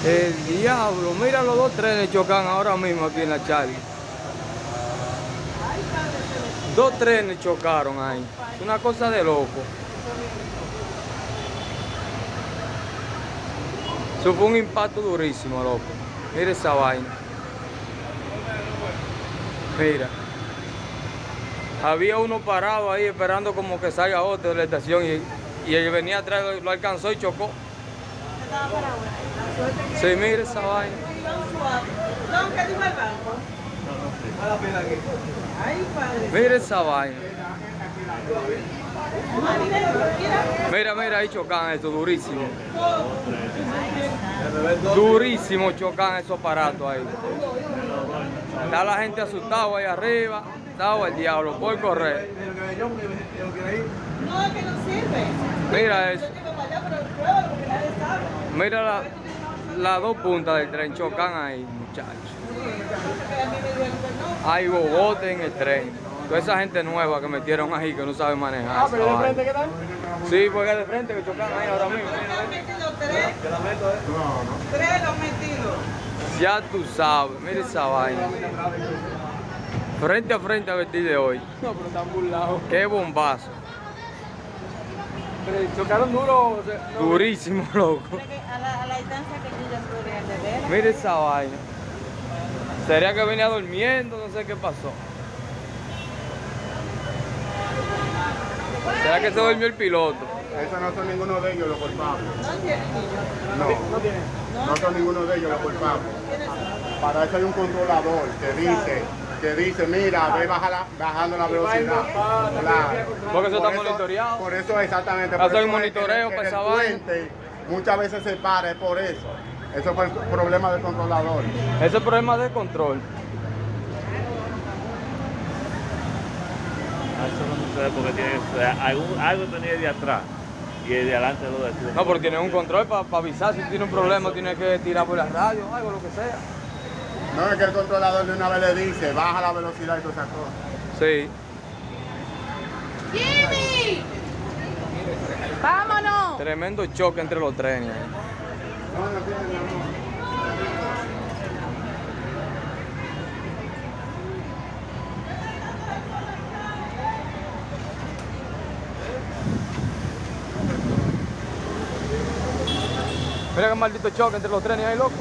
El diablo, mira los dos trenes chocan ahora mismo aquí en la Charlie. Dos trenes chocaron ahí. Es una cosa de loco. Eso fue un impacto durísimo, loco. Mira esa vaina. Mira. Había uno parado ahí esperando como que salga otro de la estación y él venía atrás, lo alcanzó y chocó. Sí, mira esa vaina. Mira esa vaina. Mira, mira, ahí chocan esto, durísimo. Durísimo chocan esos aparatos ahí. Está la gente asustada ahí arriba. Estaba el diablo por correr. No, que no sirve. Mira eso. Mira las dos puntas del tren chocan ahí, muchachos. Hay bobotes en el tren. Toda esa gente nueva que metieron ahí que no sabe manejar. Ah, pero de frente, ¿qué tal? Sí, porque de frente que chocan ahí ahora mismo. Tres los metidos. Ya tú sabes, mira esa vaina. Frente a frente a vestir de hoy. No, pero están burlados. Qué bombazo. Pero chocaron duro. Durísimo, loco. A la distancia que yo ya podría de ver. Mira esa vaina. Sería que venía durmiendo, no sé qué pasó. ¿Será que se durmió el piloto? Esos no son ninguno de ellos los culpables. No tiene niños. No, no son ninguno de ellos los culpables. Para eso hay un controlador que dice, mira, ve bajando la velocidad. Claro. Porque eso Por está monitoreado. Por eso exactamente. Hace por eso un monitoreo es que para esa el vaina. puente muchas veces se para, es por eso. Eso fue el problema del controlador. Ese es el problema de control. Eso no sucede porque tiene algo tenía de atrás y el de adelante lo detiene. No, pero tiene un control para avisar si tiene un problema, tiene que tirar por la radio, algo, lo que sea. No es que el controlador de una vez le dice, baja la velocidad y todas esas cosas. Sí. ¡Jimmy! ¡Vámonos! Tremendo choque entre los trenes. No, no tiene, mi amor. Mira qué maldito choque entre los trenes ahí, loco.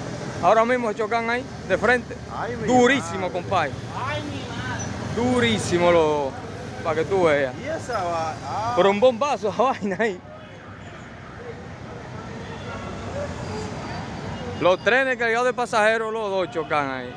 Ahora mismo se chocan ahí, de frente. Ay, mi Durísimo, madre. compadre. ¡Ay, mi madre! Durísimo, para que tú veas. Y esa va. Ah. Pero un bombazo esa vaina ahí. Los trenes cargados de pasajeros, los dos chocan ahí.